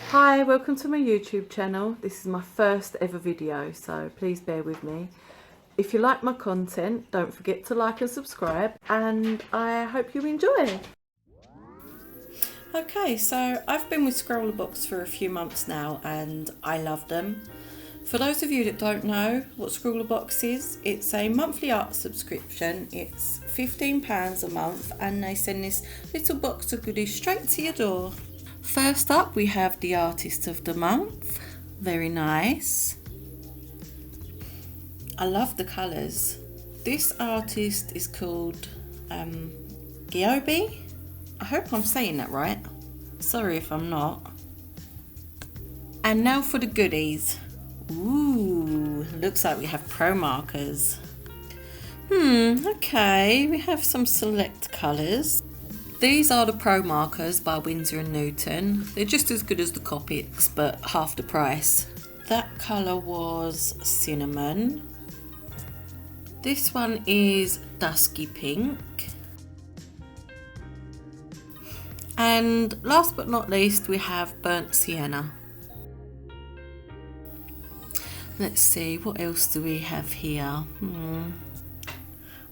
Hi, welcome to my YouTube channel. This is my first ever video, so please bear with me. If you like my content, don't forget to like and subscribe, and I hope you enjoy. Okay, so I've been with Scrawlrbox for a few months now and I love them. For those of you that don't know what Scrawlrbox is, it's a monthly art subscription. It's £15 a month and they send this little box of goodies straight to your door. First up we have the Artist of the Month. Very nice. I love the colours. This artist is called Jade. I hope I'm saying that right. Sorry if I'm not. And now for the goodies. Ooh, looks like we have pro markers. Okay, we have some select colours. These are the Pro Markers by Winsor & Newton. They're just as good as the Copics, but half the price. That colour was Cinnamon. This one is Dusky Pink. And last but not least, we have Burnt Sienna. Let's see, what else do we have here?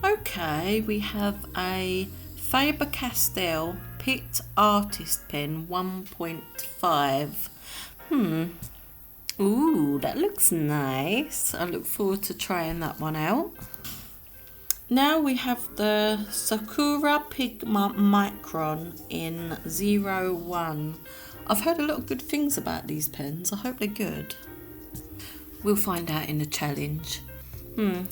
Okay, we have a Faber-Castell Pitt Artist Pen 1.5. Ooh, that looks nice. I look forward to trying that one out. Now we have the Sakura Pigment Micron in 01. I've heard a lot of good things about these pens. I hope they're good. We'll find out in the challenge.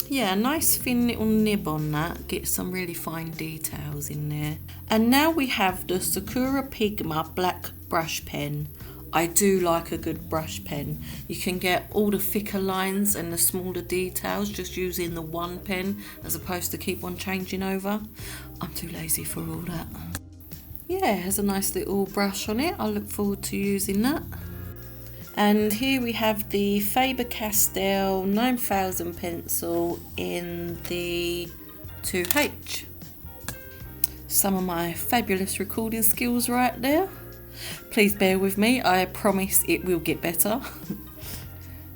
Yeah, nice thin little nib on that. Get some really fine details in there. And now we have the Sakura Pigma Black Brush Pen. I do like a good brush pen. You can get all the thicker lines and the smaller details just using the one pen as opposed to keep on changing over. I'm too lazy for all that. Yeah, it has a nice little brush on it. I look forward to using that. And here we have the Faber-Castell 9000 pencil in the 2H. Some of my fabulous recording skills right there. Please bear with me, I promise it will get better.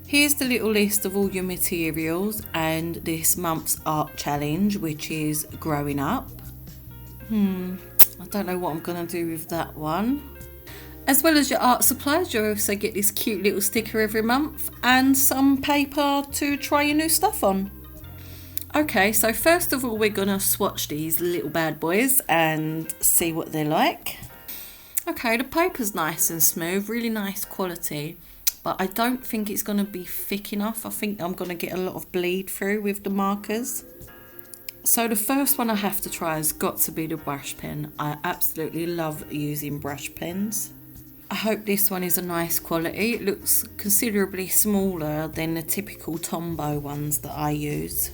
Here's the little list of all your materials and this month's art challenge, which is growing up. I don't know what I'm going to do with that one. As well as your art supplies, you also get this cute little sticker every month and some paper to try your new stuff on. Okay, so first of all we're going to swatch these little bad boys and see what they're like. Okay, the paper's nice and smooth, really nice quality, but I don't think it's going to be thick enough. I think I'm going to get a lot of bleed through with the markers. So the first one I have to try has got to be the brush pen. I absolutely love using brush pens. I hope this one is a nice quality. It looks considerably smaller than the typical Tombow ones that I use.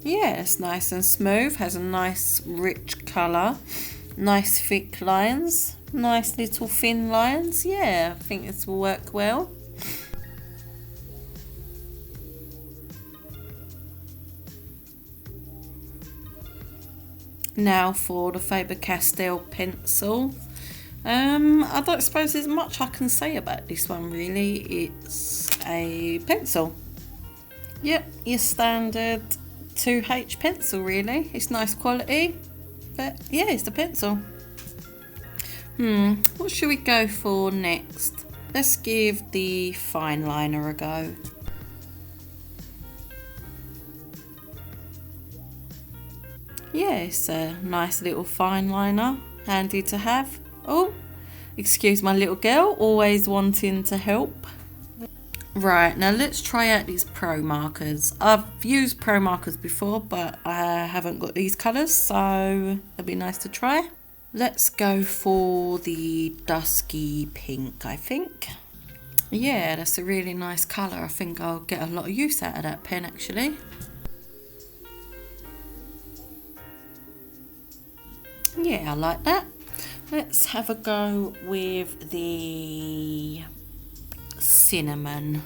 Yeah, it's nice and smooth, has a nice rich colour, nice thick lines, nice little thin lines. Yeah, I think this will work well. Now for the Faber-Castell pencil. I don't suppose there's much I can say about this one really. It's a pencil. Yep, your standard 2H pencil really. It's nice quality, but yeah, it's the pencil. What should we go for next? Let's give the fine liner a go. Yeah, it's a nice little fine liner, handy to have. Oh, excuse my little girl, always wanting to help. Right, now let's try out these Pro Markers. I've used Pro Markers before, but I haven't got these colours, so it'll be nice to try. Let's go for the Dusky Pink, I think. Yeah, that's a really nice colour. I think I'll get a lot of use out of that pen actually. Yeah, I like that. Let's have a go with the Cinnamon.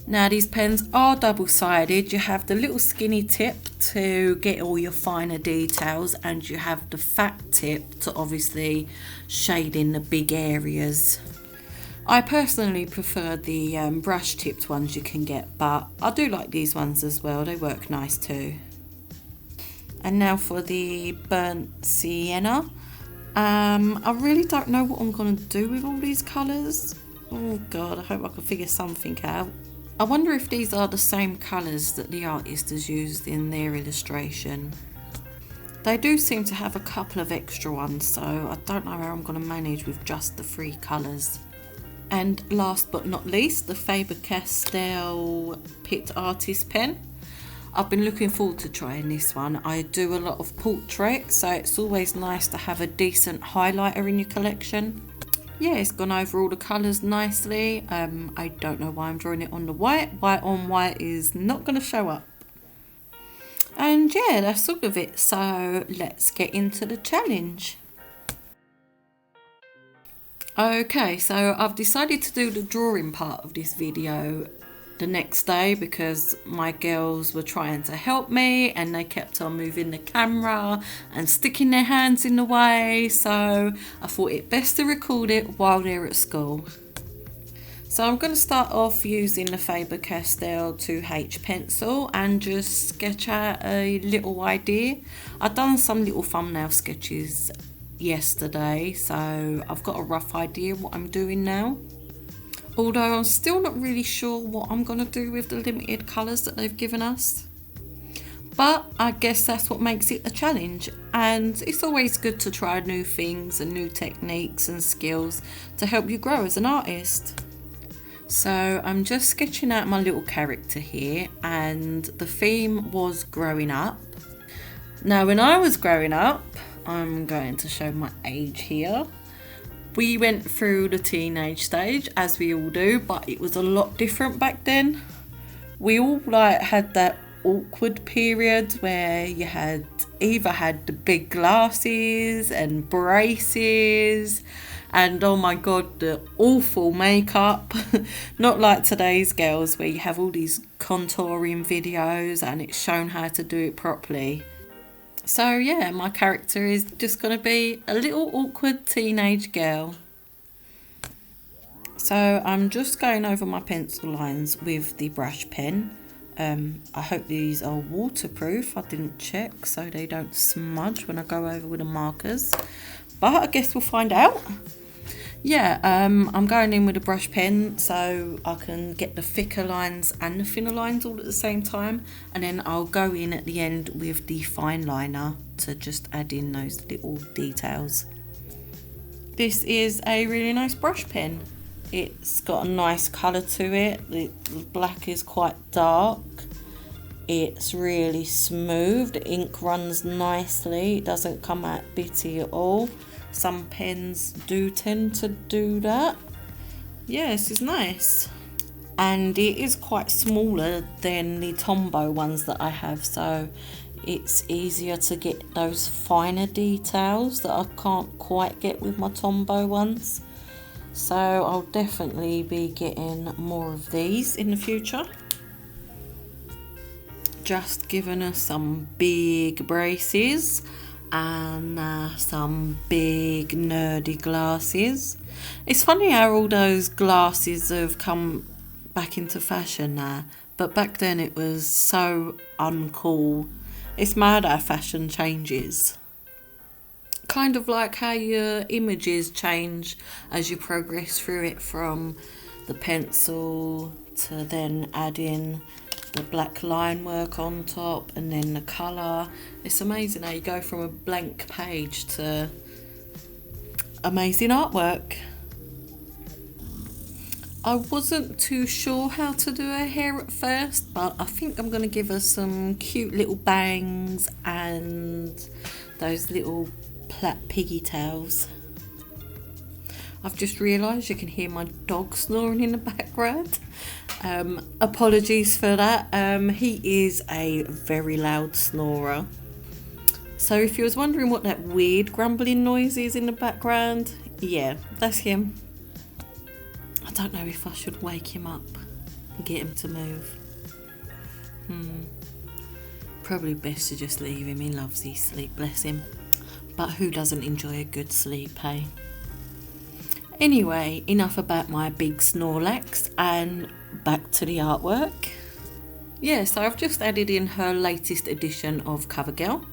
Now these pens are double-sided. You have the little skinny tip to get all your finer details, and you have the fat tip to obviously shade in the big areas. I personally prefer the brush tipped ones you can get, but I do like these ones as well, they work nice too. And now for the burnt sienna. I really don't know what I'm going to do with all these colours. Oh god, I hope I can figure something out. I wonder if these are the same colours that the artist has used in their illustration. They do seem to have a couple of extra ones, so I don't know how I'm going to manage with just the 3 colours. And last but not least, the Faber-Castell Pitt Artist Pen. I've been looking forward to trying this one. I do a lot of portraits, so it's always nice to have a decent highlighter in your collection. Yeah, it's gone over all the colours nicely. I don't know why I'm drawing it on the white. White on white is not going to show up. And yeah, that's all of it. So let's get into the challenge. Okay, so I've decided to do the drawing part of this video the next day because my girls were trying to help me and they kept on moving the camera and sticking their hands in the way, so I thought it best to record it while they're at school. So I'm going to start off using the Faber-Castell 2H pencil and just sketch out a little idea. I've done some little thumbnail sketches yesterday, so I've got a rough idea what I'm doing now. Although I'm still not really sure what I'm going to do with the limited colours that they've given us. But I guess that's what makes it a challenge, and it's always good to try new things and new techniques and skills to help you grow as an artist. So I'm just sketching out my little character here, and the theme was growing up. Now when I was growing up, I'm going to show my age here. We went through the teenage stage, as we all do, but it was a lot different back then. We all had that awkward period where you either had the big glasses and braces and oh my god, the awful makeup. Not like today's girls where you have all these contouring videos and it's shown how to do it properly. So yeah, my character is just going to be a little awkward teenage girl. So I'm just going over my pencil lines with the brush pen. I hope these are waterproof. I didn't check so they don't smudge when I go over with the markers. But I guess we'll find out. Yeah, I'm going in with a brush pen so I can get the thicker lines and the thinner lines all at the same time, and then I'll go in at the end with the fine liner to just add in those little details. This is a really nice brush pen. It's got a nice colour to it. The black is quite dark. It's really smooth. The ink runs nicely. It doesn't come out bitty at all. Some pens do tend to do that. Yeah, this is nice. And it is quite smaller than the Tombow ones that I have, so it's easier to get those finer details that I can't quite get with my Tombow ones. So I'll definitely be getting more of these in the future. Just giving us some big braces and some big nerdy glasses. It's funny how all those glasses have come back into fashion now, but back then it was so uncool. It's mad how fashion changes. Kind of like how your images change as you progress through it, from the pencil to then adding the black line work on top and then the colour. It's amazing how you go from a blank page to amazing artwork. I wasn't too sure how to do her hair at first, but I think I'm going to give her some cute little bangs and those little plait piggy tails. I've just realised you can hear my dog snoring in the background. Apologies for that. He is a very loud snorer. So if you was wondering what that weird grumbling noise is in the background, yeah, that's him. I don't know if I should wake him up and get him to move. Probably best to just leave him. He loves his sleep, bless him. But who doesn't enjoy a good sleep, hey? Anyway, enough about my big Snorlax and back to the artwork. Yeah, so I've just added in her latest edition of CoverGirl.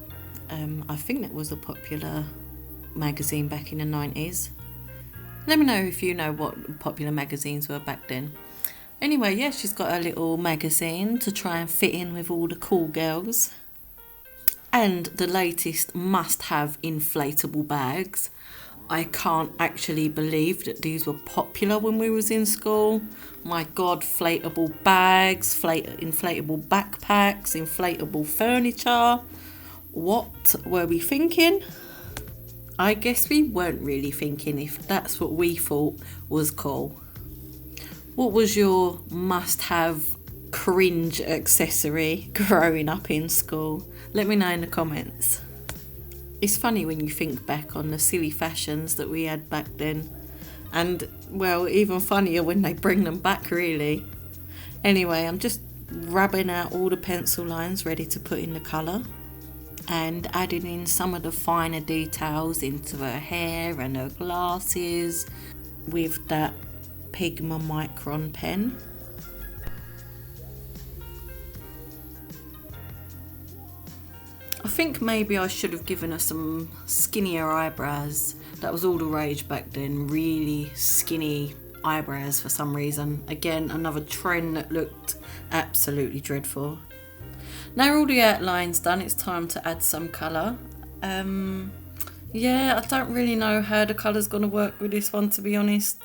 I think that was a popular magazine back in the 90s. Let me know if you know what popular magazines were back then. Anyway, yeah, she's got a little magazine to try and fit in with all the cool girls. And the latest must-have inflatable bags. I can't actually believe that these were popular when we was in school. My God, inflatable bags, inflatable backpacks, inflatable furniture. What were we thinking? I guess we weren't really thinking if that's what we thought was cool. What was your must-have cringe accessory growing up in school? Let me know in the comments. It's funny when you think back on the silly fashions that we had back then. And, well, even funnier when they bring them back, really. Anyway, I'm just rubbing out all the pencil lines ready to put in the colour. And adding in some of the finer details into her hair and her glasses with that Pigma Micron pen. I think maybe I should have given her some skinnier eyebrows. That was all the rage back then, really skinny eyebrows for some reason. Again, another trend that looked absolutely dreadful. Now all the outline's done, it's time to add some colour. Yeah, I don't really know how the colour's going to work with this one, to be honest.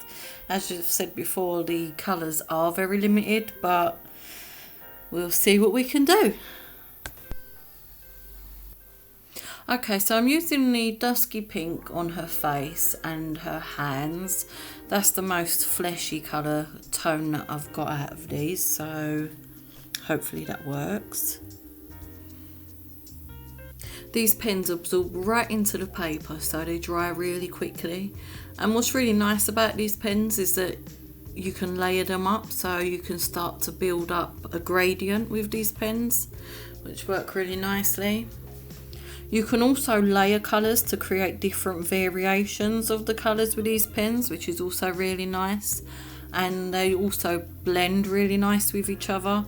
As you've said before, the colours are very limited, but we'll see what we can do. Okay, so I'm using the dusky pink on her face and her hands. That's the most fleshy colour tone that I've got out of these, so hopefully that works. These pens absorb right into the paper, so they dry really quickly. And what's really nice about these pens is that you can layer them up, so you can start to build up a gradient with these pens, which work really nicely. You can also layer colours to create different variations of the colours with these pens, which is also really nice. And they also blend really nice with each other.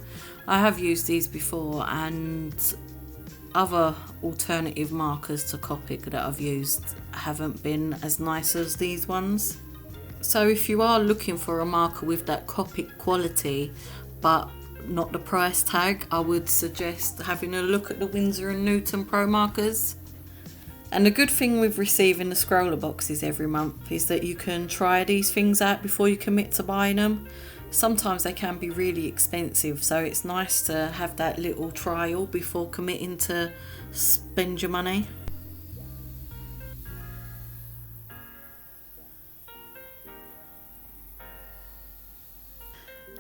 I have used these before, and other alternative markers to Copic that I've used haven't been as nice as these ones. So if you are looking for a marker with that Copic quality but not the price tag, I would suggest having a look at the Winsor & Newton Pro markers. And the good thing with receiving the Scrawlr boxes every month is that you can try these things out before you commit to buying them. Sometimes they can be really expensive, so it's nice to have that little trial before committing to spend your money.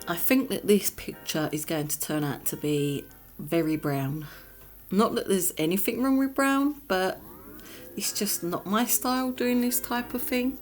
I think that this picture is going to turn out to be very brown. Not that there's anything wrong with brown, but it's just not my style doing this type of thing.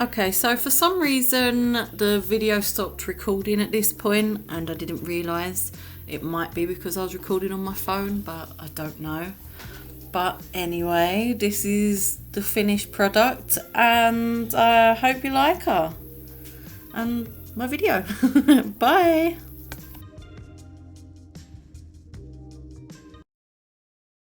Okay, so for some reason the video stopped recording at this point and I didn't realise. It might be because I was recording on my phone, but I don't know. But anyway, this is the finished product and I hope you like her and my video. Bye!